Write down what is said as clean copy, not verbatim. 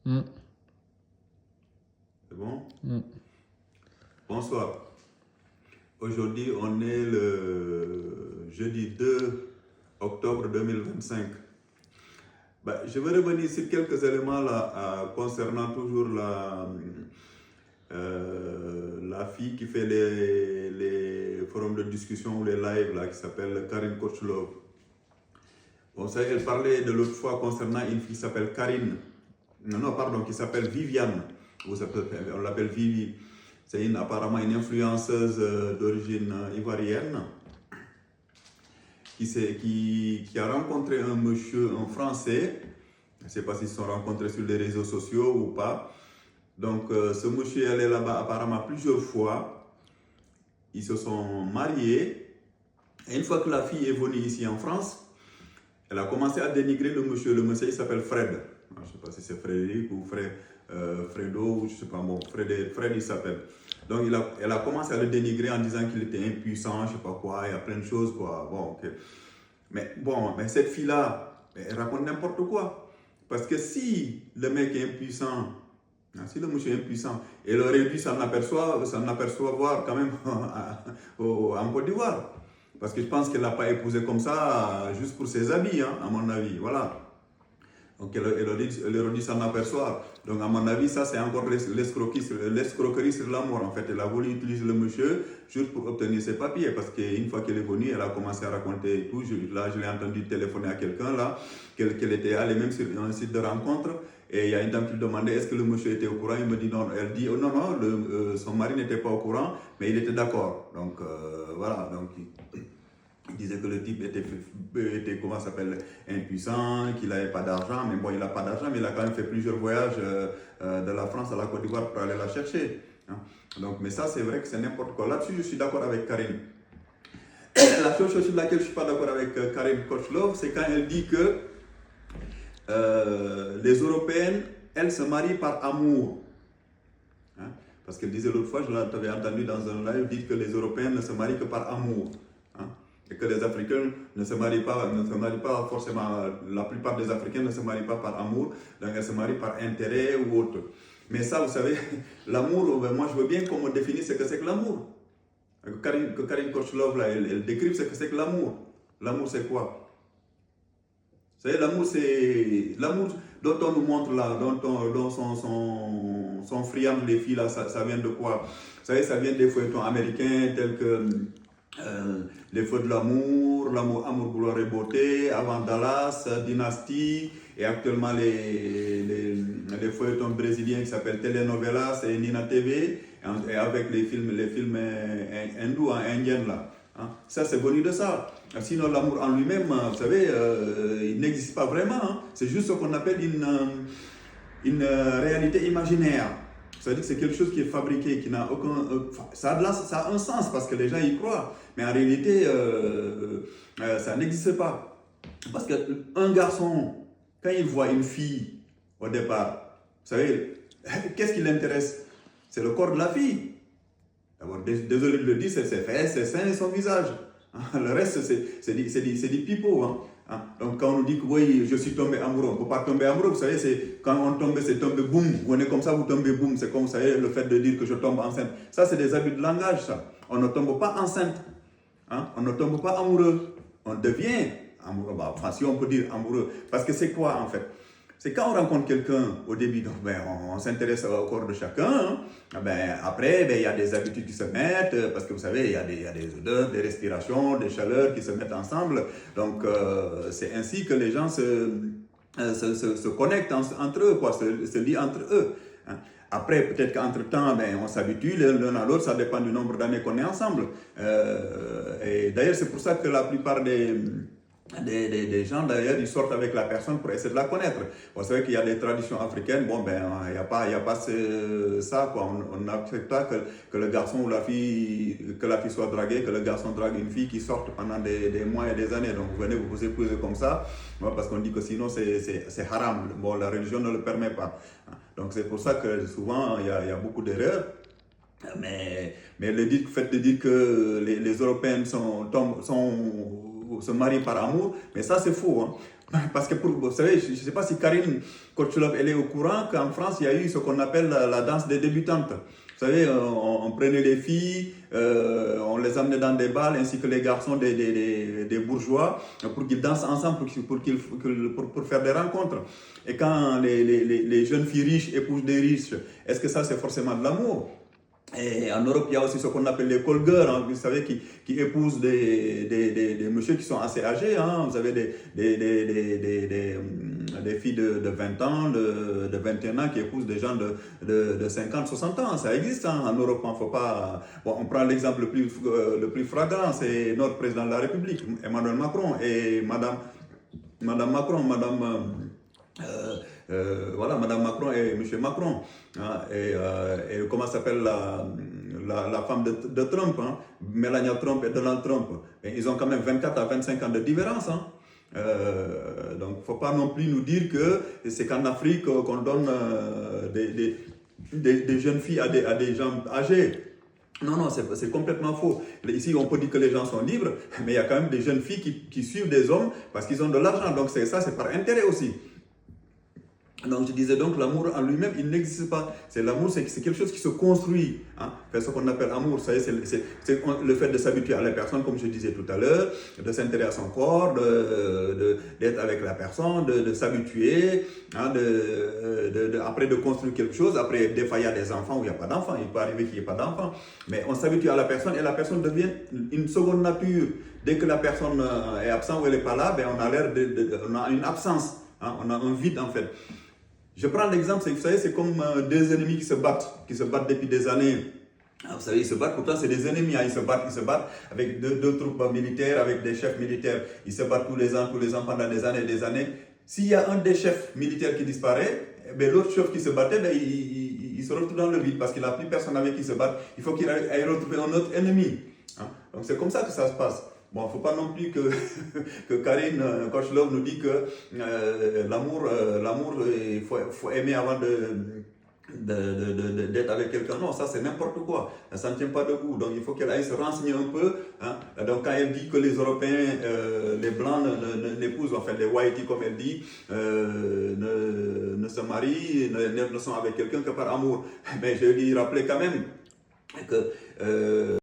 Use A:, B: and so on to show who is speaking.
A: Mm.
B: C'est bon?
A: Mm.
B: Bonsoir. Aujourd'hui, on est le jeudi 2 octobre 2025. Je vais revenir sur quelques éléments là, concernant toujours la fille qui fait les forums de discussion ou les lives là, qui s'appelle Karine Korchlov. Bon, ça, elle parlait de l'autre fois concernant une fille qui s'appelle Karine. Non, pardon, qui s'appelle Viviane. On l'appelle Vivi. C'est apparemment une influenceuse d'origine ivoirienne qui a rencontré un monsieur, un Français. Je ne sais pas s'ils se sont rencontrés sur les réseaux sociaux ou pas. Donc, ce monsieur est allé là-bas apparemment plusieurs fois. Ils se sont mariés. Et une fois que la fille est venue ici en France, elle a commencé à dénigrer le monsieur. Le monsieur, il s'appelle Fred. Je ne sais pas si c'est Frédéric ou Fredo, ou je ne sais pas, bon, Fred il s'appelle. Donc elle a commencé à le dénigrer en disant qu'il était impuissant, je ne sais pas quoi, il y a plein de choses, quoi. Bon, ok. Mais cette fille-là, elle raconte n'importe quoi. Parce que si le mec est impuissant, si le monsieur est impuissant, elle aurait dû s'en apercevoir quand même en Côte d'Ivoire. Parce que je pense qu'elle ne l'a pas épousé comme ça, juste pour ses habits, hein, à mon avis. Voilà. Donc elle aurait dû s'en apercevoir. Donc à mon avis, ça c'est encore l'escroquerie sur l'amour. En fait, elle a voulu utiliser le monsieur juste pour obtenir ses papiers. Parce qu'une fois qu'elle est venue, elle a commencé à raconter tout. Là, je l'ai entendu téléphoner à quelqu'un là, qu'elle était allée même sur un site de rencontre. Et il y a une dame qui lui demandait est-ce que le monsieur était au courant. Il me dit non. Elle dit oh, non, son mari n'était pas au courant, mais il était d'accord. Donc voilà. Donc, il disait que le type était comment s'appelle, impuissant, qu'il n'avait pas d'argent, mais bon, il n'a pas d'argent, mais il a quand même fait plusieurs voyages de la France à la Côte d'Ivoire pour aller la chercher. Hein. Donc, mais ça, c'est vrai que c'est n'importe quoi. Là-dessus, je suis d'accord avec Karine. La seule chose sur laquelle je ne suis pas d'accord avec Karine Korchlov, c'est quand elle dit que les Européennes, elles se marient par amour. Hein. Parce qu'elle disait l'autre fois, je l'avais entendu dans un live, dire que les Européennes ne se marient que par amour. Hein. Et que les Africains ne se marient pas forcément, la plupart des Africains ne se marient pas par amour, donc elles se marient par intérêt ou autre. Mais ça, vous savez, l'amour, moi je veux bien qu'on me définisse ce que c'est que l'amour. Que Karine Korchlov, là, elle décrive ce que c'est que l'amour. L'amour, c'est quoi? Vous savez, l'amour, c'est l'amour dont on nous montre là, dont sont friandes les filles là, ça vient de quoi? Vous savez, ça vient des feuilletons américains tels que les feux de l'amour, amour, gloire et beauté, avant Dallas, Dynastie, et actuellement les feuilletons brésiliens qui s'appellent Telenovelas et Nina TV, et avec les films hindous, indiens là. Hein. Ça, c'est venu de ça. Sinon, l'amour en lui-même, vous savez, il n'existe pas vraiment. Hein. C'est juste ce qu'on appelle une réalité imaginaire. C'est-à-dire que c'est quelque chose qui est fabriqué, qui n'a aucun... ça a un sens parce que les gens y croient. Mais en réalité, ça n'existe pas. Parce qu'un garçon, quand il voit une fille au départ, vous savez, qu'est-ce qui l'intéresse? C'est le corps de la fille. D'abord, désolé de le dire, c'est ses fesses, ses seins et son visage. Le reste, c'est du pipeau. Hein. Donc quand on nous dit que oui, je suis tombé amoureux, on ne peut pas tomber amoureux, vous savez, quand on tombe, c'est tomber boum, on est comme ça, vous tombez boum, c'est comme vous savez, le fait de dire que je tombe enceinte. Ça, c'est des abus de langage, ça. On ne tombe pas enceinte, hein? On ne tombe pas amoureux, on devient amoureux, enfin si on peut dire amoureux, parce que c'est quoi en fait? C'est quand on rencontre quelqu'un au début, donc, on s'intéresse au corps de chacun. Hein. Après, il y a des habitudes qui se mettent, parce que vous savez, il y a des odeurs, des respirations, des chaleurs qui se mettent ensemble. Donc, c'est ainsi que les gens se connectent entre eux, quoi, se lient entre eux. Hein. Après, peut-être qu'entre-temps, on s'habitue l'un à l'autre, ça dépend du nombre d'années qu'on est ensemble. Et d'ailleurs, c'est pour ça que la plupart des gens d'ailleurs ils sortent avec la personne pour essayer de la connaître. Vous savez qu'il y a des traditions africaines, il n'y a pas ça quoi. On n'accepte pas que le garçon ou la fille soit draguée, que le garçon drague une fille qui sorte pendant des mois et des années. Donc vous venez vous épouser comme ça, parce qu'on dit que sinon c'est haram. Bon, la religion ne le permet pas. Donc c'est pour ça que souvent il y a beaucoup d'erreurs. Mais le fait de dire que les Européens se marient par amour, mais ça c'est faux. Hein. Parce que, vous savez, je ne sais pas si Karine Korcholov, elle est au courant qu'en France, il y a eu ce qu'on appelle la danse des débutantes. Vous savez, on prenait les filles, on les amenait dans des bals, ainsi que les garçons des bourgeois, pour qu'ils dansent ensemble, pour faire des rencontres. Et quand les jeunes filles riches épousent des riches, est-ce que ça, c'est forcément de l'amour? Et en Europe, il y a aussi ce qu'on appelle les call girls, hein, vous savez, qui épousent des messieurs qui sont assez âgés. Hein. Vous avez des filles de 20 ans, de 21 ans qui épousent des gens de 50, 60 ans. Ça existe hein, en Europe. Hein, faut pas... Bon, on prend l'exemple le plus flagrant, c'est notre président de la République, Emmanuel Macron, et Madame Macron, voilà, Madame Macron et Monsieur Macron. Hein, et comment s'appelle la femme de Trump, hein, Melania Trump et Donald Trump. Et ils ont quand même 24 à 25 ans de différence. Hein. Donc, il ne faut pas non plus nous dire que c'est qu'en Afrique qu'on donne des jeunes filles à des gens âgés. Non, non, c'est complètement faux. Ici, on peut dire que les gens sont libres, mais il y a quand même des jeunes filles qui suivent des hommes parce qu'ils ont de l'argent. Donc, c'est par intérêt aussi. Donc je disais donc l'amour en lui-même il n'existe pas. C'est l'amour, c'est quelque chose qui se construit. Hein. C'est ce qu'on appelle amour. C'est le fait de s'habituer à la personne, comme je disais tout à l'heure, de s'intéresser à son corps, d'être avec la personne, de s'habituer, hein, après de construire quelque chose. Après des fois il y a des enfants où il n'y a pas d'enfants. Il peut arriver qu'il n'y ait pas d'enfants. Mais on s'habitue à la personne et la personne devient une seconde nature. Dès que la personne est absente ou elle n'est pas là, ben on a une absence. Hein. On a un vide en fait. Je prends l'exemple, vous savez, c'est comme deux ennemis qui se battent depuis des années. Vous savez, ils se battent, pourtant c'est des ennemis, hein. Ils se battent avec deux troupes militaires, avec des chefs militaires. Ils se battent tous les ans pendant des années et des années. S'il y a un des chefs militaires qui disparaît, ben, l'autre chef qui se battait, ben, il se retrouve dans le vide parce qu'il n'a plus personne avec qui se battre. Il faut qu'il aille retrouver un autre ennemi. Hein. Donc c'est comme ça que ça se passe. Bon, il ne faut pas non plus que Karine Korcholov nous dit que l'amour, il faut aimer avant d'être avec quelqu'un. Non, ça c'est n'importe quoi. Ça ne tient pas debout. Donc il faut qu'elle aille se renseigner un peu. Hein. Donc quand elle dit que les Européens, les Blancs n'épousent, enfin les Whiteys comme elle dit, ne se marient, ne sont avec quelqu'un que par amour. Mais je vais lui rappeler quand même que